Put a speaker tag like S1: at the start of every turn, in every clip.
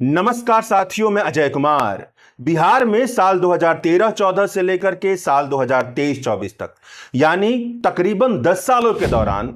S1: नमस्कार साथियों, मैं अजय कुमार। बिहार में साल 2013-14 से लेकर के साल 2023-24 तक यानी तकरीबन 10 सालों के दौरान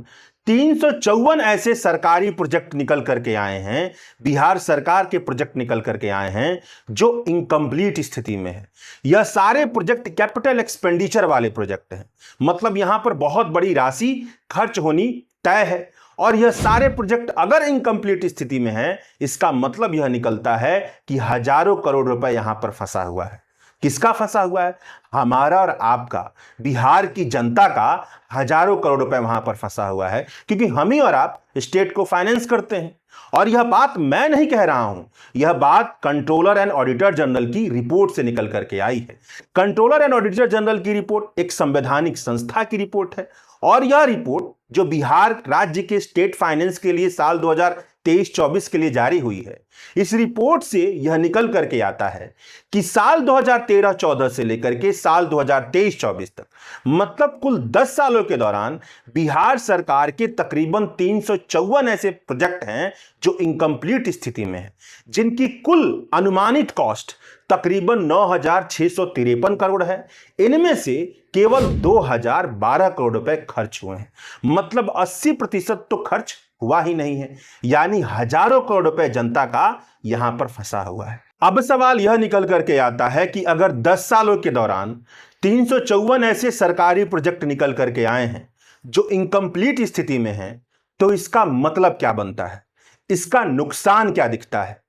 S1: 354 ऐसे सरकारी प्रोजेक्ट निकल करके आए हैं। बिहार सरकार के प्रोजेक्ट निकल करके आए हैं जो इनकम्प्लीट स्थिति में है। यह सारे प्रोजेक्ट कैपिटल एक्सपेंडिचर वाले प्रोजेक्ट हैं, मतलब यहां पर बहुत बड़ी राशि खर्च होनी तय है। और यह सारे प्रोजेक्ट अगर इनकम्प्लीट स्थिति में है, इसका मतलब यह निकलता है कि हजारों करोड़ रुपए यहां पर फंसा हुआ है। किसका फंसा हुआ है? हमारा और आपका, बिहार की जनता का हजारों करोड़ रुपए वहां पर फंसा हुआ है, क्योंकि हम ही और आप स्टेट को फाइनेंस करते हैं। और यह बात मैं नहीं कह रहा हूं, यह बात कंट्रोलर एंड ऑडिटर जनरल की रिपोर्ट से निकल करके आई है। कंट्रोलर एंड ऑडिटर जनरल की रिपोर्ट एक संवैधानिक संस्था की रिपोर्ट है, और यह रिपोर्ट जो बिहार राज्य के स्टेट फाइनेंस के लिए साल 2023-24 के लिए जारी हुई है, इस रिपोर्ट से यह निकल करके आता है कि साल 2013-14 से लेकर के साल 2023-24 तक, मतलब कुल 10 सालों के दौरान बिहार सरकार के तकरीबन 354 ऐसे प्रोजेक्ट हैं जो इनकम्प्लीट स्थिति में हैं, जिनकी कुल अनुमानित कॉस्ट तकरीबन 9,653 करोड़ है। इनमें से केवल 2,012 करोड़ रुपए खर्च हुए हैं, मतलब 80% तो खर्च हुआ ही नहीं है, यानी हजारों करोड़ रुपए जनता का यहां पर फंसा हुआ है। अब सवाल यह निकल करके आता है कि अगर 10 सालों के दौरान 354 ऐसे सरकारी प्रोजेक्ट निकल करके आए हैं जो इनकम्प्लीट स्थिति में हैं, तो इसका मतलब क्या बनता है, इसका नुकसान क्या दिखता है?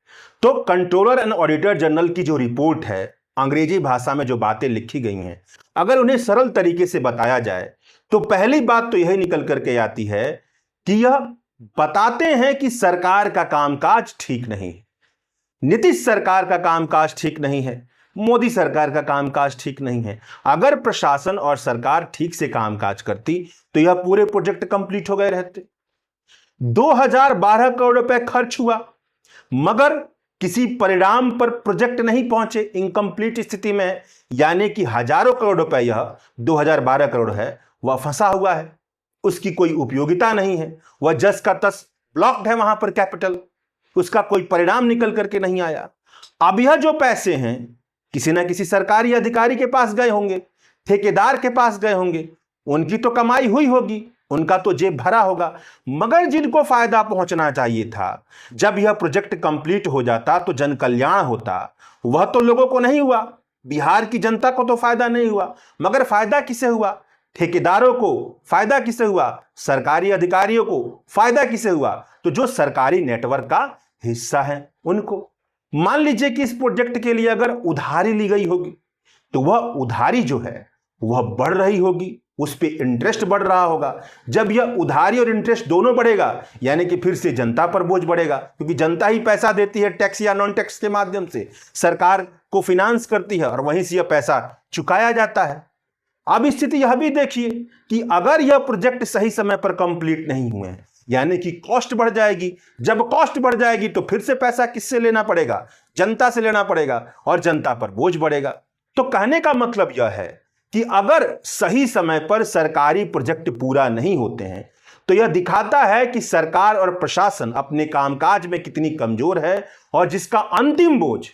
S1: तो कंट्रोलर एंड ऑडिटर जनरल की जो रिपोर्ट है, अंग्रेजी भाषा में जो बातें लिखी गई हैं, अगर उन्हें सरल तरीके से बताया जाए तो पहली बात तो यही निकल करके आती है कि यह बताते हैं कि सरकार का कामकाज ठीक नहीं है। नीतीश सरकार का कामकाज ठीक नहीं है, मोदी सरकार का कामकाज ठीक नहीं है। अगर प्रशासन और सरकार ठीक से कामकाज करती तो यह पूरे प्रोजेक्ट कंप्लीट हो गए रहते। 2012 करोड़ रुपए खर्च हुआ, मगर किसी परिणाम पर प्रोजेक्ट नहीं पहुंचे, इनकम्प्लीट स्थिति में है, यानी कि हजारों करोड़ रुपए यह 2012 करोड़ है वह फंसा हुआ है, उसकी कोई उपयोगिता नहीं है, वह जस का तस ब्लॉक्ड है वहां पर कैपिटल, उसका कोई परिणाम निकल करके नहीं आया। अब यह जो पैसे हैं किसी ना किसी सरकारी अधिकारी के पास गए होंगे, ठेकेदार के पास गए होंगे, उनकी तो कमाई हुई होगी, उनका तो जेब भरा होगा, मगर जिनको फायदा पहुंचना चाहिए था, जब यह प्रोजेक्ट कंप्लीट हो जाता तो जन कल्याण होता, वह तो लोगों को नहीं हुआ, बिहार की जनता को तो फायदा नहीं हुआ। मगर फायदा किसे हुआ? ठेकेदारों को फायदा किसे हुआ? सरकारी अधिकारियों को फायदा किसे हुआ? तो जो सरकारी नेटवर्क का हिस्सा है उनको। मान लीजिए कि इस प्रोजेक्ट के लिए अगर उधारी ली गई होगी, तो वह उधारी जो है वह बढ़ रही होगी, उस पे इंटरेस्ट बढ़ रहा होगा। जब यह उधारी और इंटरेस्ट दोनों बढ़ेगा, यानी कि फिर से जनता पर बोझ बढ़ेगा, क्योंकि जनता ही पैसा देती है टैक्स या नॉन टैक्स के माध्यम से, सरकार को फिनांस करती है और वहीं से यह पैसा चुकाया जाता है। अब स्थिति यह भी देखिए कि अगर यह प्रोजेक्ट सही समय पर कंप्लीट नहीं हुए हैं, यानी कि कॉस्ट बढ़ जाएगी। जब कॉस्ट बढ़ जाएगी तो फिर से पैसा किससे लेना पड़ेगा? जनता से लेना पड़ेगा, और जनता पर बोझ बढ़ेगा। तो कहने का मतलब यह है कि अगर सही समय पर सरकारी प्रोजेक्ट पूरा नहीं होते हैं, तो यह दिखाता है कि सरकार और प्रशासन अपने कामकाज में कितनी कमजोर है, और जिसका अंतिम बोझ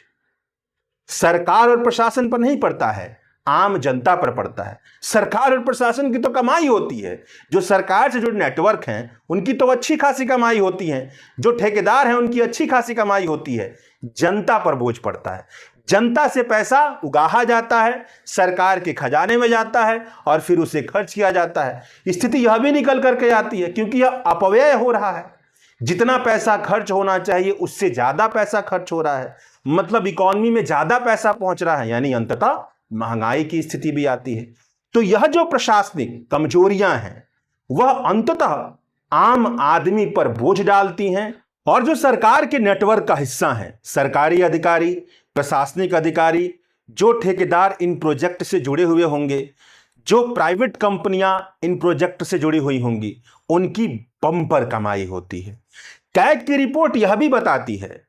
S1: सरकार और प्रशासन पर नहीं पड़ता है, आम जनता पर पड़ता है। सरकार और प्रशासन की तो कमाई होती है, जो सरकार से जो नेटवर्क हैं उनकी तो अच्छी खासी कमाई होती है, जो ठेकेदार हैं उनकी अच्छी खासी कमाई होती है। जनता पर बोझ पड़ता है, जनता से पैसा उगाहा जाता है, सरकार के खजाने में जाता है और फिर उसे खर्च किया जाता है। स्थिति यह भी निकल करके आती है, क्योंकि यह अपव्यय हो रहा है। जितना पैसा खर्च होना चाहिए उससे ज्यादा पैसा खर्च हो रहा है, मतलब इकोनॉमी में ज्यादा पैसा पहुंच रहा है, यानी अंततः महंगाई की स्थिति भी आती है। तो यह जो प्रशासनिक कमजोरियां हैं वह अंततः आम आदमी पर बोझ डालती हैं, और जो सरकार के नेटवर्क का हिस्सा हैं, सरकारी अधिकारी, प्रशासनिक अधिकारी, जो ठेकेदार इन प्रोजेक्ट से जुड़े हुए होंगे, जो प्राइवेट कंपनियां इन प्रोजेक्ट से जुड़ी हुई होंगी, उनकी बम्पर कमाई होती है। कैग की रिपोर्ट यह भी बताती है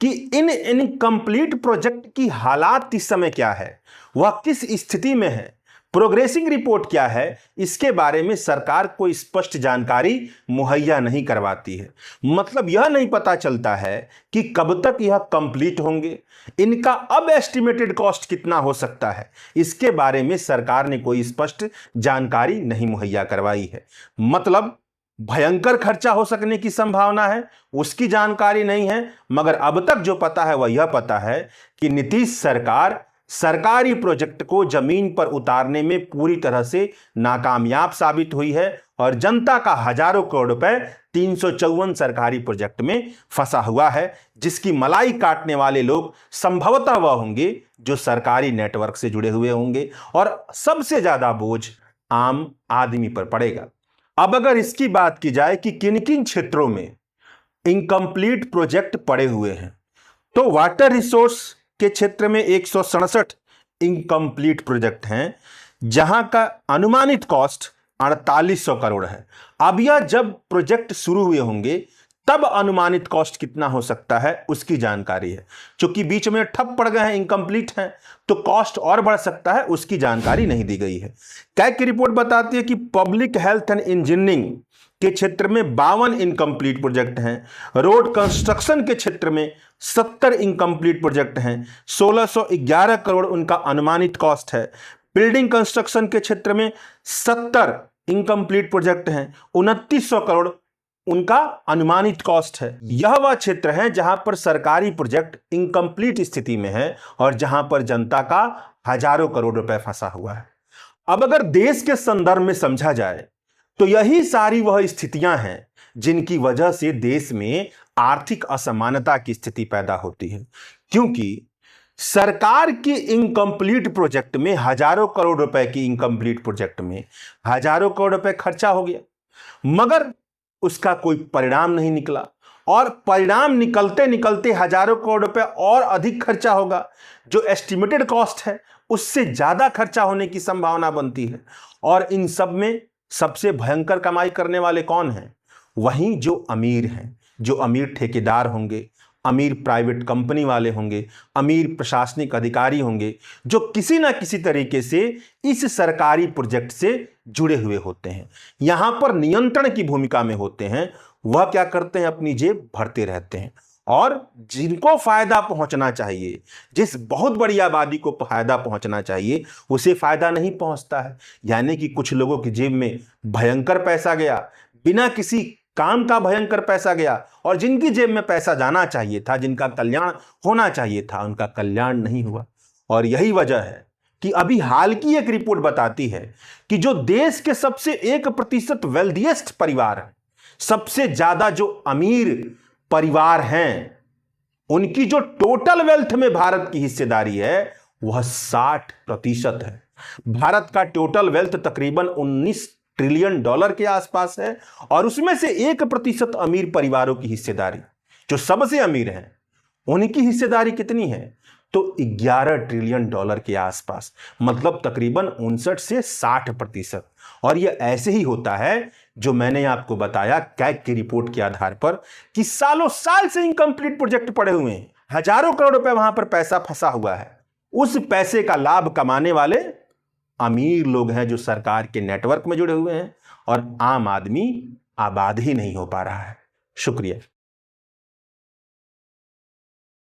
S1: कि इन इनकम्प्लीट प्रोजेक्ट की हालात इस समय क्या है, वह किस स्थिति में है। प्रोग्रेसिंग रिपोर्ट क्या है, इसके बारे में सरकार कोई स्पष्ट जानकारी मुहैया नहीं करवाती है। मतलब यह नहीं पता चलता है कि कब तक यह कंप्लीट होंगे, इनका अब एस्टिमेटेड कॉस्ट कितना हो सकता है, इसके बारे में सरकार ने कोई स्पष्ट जानकारी नहीं मुहैया करवाई है। मतलब भयंकर खर्चा हो सकने की संभावना है, उसकी जानकारी नहीं है, मगर अब तक जो पता है वह यह पता है कि नीतीश सरकार सरकारी प्रोजेक्ट को जमीन पर उतारने में पूरी तरह से नाकामयाब साबित हुई है और जनता का हजारों करोड़ रुपए 354 सरकारी प्रोजेक्ट में फंसा हुआ है, जिसकी मलाई काटने वाले लोग संभवतः वह होंगे जो सरकारी नेटवर्क से जुड़े हुए होंगे और सबसे ज्यादा बोझ आम आदमी पर पड़ेगा। अब अगर इसकी बात की जाए कि किन किन क्षेत्रों में इनकम्प्लीट प्रोजेक्ट पड़े हुए हैं, तो वाटर रिसोर्स के क्षेत्र में 167 इनकम्प्लीट प्रोजेक्ट हैं, जहां का अनुमानित कॉस्ट 4800 करोड़ है। अब यह जब प्रोजेक्ट शुरू हुए होंगे तब अनुमानित कॉस्ट कितना हो सकता है उसकी जानकारी है। क्योंकि बीच में ठप पड़ गए हैं, इनकम्प्लीट हैं, तो कॉस्ट और बढ़ सकता है, उसकी जानकारी नहीं दी गई है। कैग की रिपोर्ट बताती है कि पब्लिक हेल्थ एंड इंजीनियरिंग के क्षेत्र में 52 इनकम्प्लीट प्रोजेक्ट हैं। रोड कंस्ट्रक्शन के क्षेत्र में 70 इनकम्प्लीट प्रोजेक्ट हैं, 1611 करोड़ उनका अनुमानित कॉस्ट है। बिल्डिंग कंस्ट्रक्शन के क्षेत्र में 70 इनकम्प्लीट प्रोजेक्ट हैं, 2900 करोड़ उनका अनुमानित कॉस्ट है। यह वह क्षेत्र है जहां पर सरकारी प्रोजेक्ट इनकम्प्लीट स्थिति में है और जहां पर जनता का हजारों करोड़ रुपए फंसा हुआ है। अब अगर देश के संदर्भ में समझा जाए तो यही सारी वह स्थितियां हैं जिनकी वजह से देश में आर्थिक असमानता की स्थिति पैदा होती है। क्योंकि सरकार की इनकम्प्लीट प्रोजेक्ट में हजारों करोड़ रुपए की इनकम्प्लीट प्रोजेक्ट में हजारों करोड़ रुपए खर्चा हो गया, मगर उसका कोई परिणाम नहीं निकला और परिणाम निकलते निकलते हजारों करोड़ रुपए और अधिक खर्चा होगा। जो एस्टिमेटेड कॉस्ट है उससे ज्यादा खर्चा होने की संभावना बनती है। और इन सब में सबसे भयंकर कमाई करने वाले कौन हैं? वहीं जो अमीर हैं, जो अमीर ठेकेदार होंगे, अमीर प्राइवेट कंपनी वाले होंगे, अमीर प्रशासनिक अधिकारी होंगे, जो किसी ना किसी तरीके से इस सरकारी प्रोजेक्ट से जुड़े हुए होते हैं, यहां पर नियंत्रण की भूमिका में होते हैं। वह क्या करते हैं? अपनी जेब भरते रहते हैं और जिनको फायदा पहुंचना चाहिए, जिस बहुत बड़ी आबादी को फायदा पहुंचना चाहिए, उसे फायदा नहीं पहुंचता है। यानी कि कुछ लोगों की जेब में भयंकर पैसा गया, बिना किसी काम का भयंकर पैसा गया, और जिनकी जेब में पैसा जाना चाहिए था, जिनका कल्याण होना चाहिए था, उनका कल्याण नहीं हुआ। और यही वजह है कि अभी हाल की एक रिपोर्ट बताती है कि जो देश के सबसे 1% वेल्थिएस्ट परिवार है, सबसे ज्यादा जो अमीर परिवार हैं, उनकी जो टोटल वेल्थ में भारत की हिस्सेदारी है वह 60% है। भारत का टोटल वेल्थ तकरीबन 19 ट्रिलियन डॉलर के आसपास है और उसमें से 1% अमीर परिवारों की हिस्सेदारी, जो सबसे अमीर हैं, उनकी हिस्सेदारी कितनी है? तो 11 ट्रिलियन डॉलर के आसपास, मतलब तकरीबन 59 से 60%। और यह ऐसे ही होता है जो मैंने आपको बताया कैग की रिपोर्ट के आधार पर कि सालों साल से इनकम्प्लीट प्रोजेक्ट पड़े हुए हैं, हजारों करोड़ रुपए वहां पर पैसा फंसा हुआ है। उस पैसे का लाभ कमाने वाले अमीर लोग हैं जो सरकार के नेटवर्क में जुड़े हुए हैं, और आम आदमी आबाद ही नहीं हो पा रहा है। शुक्रिया।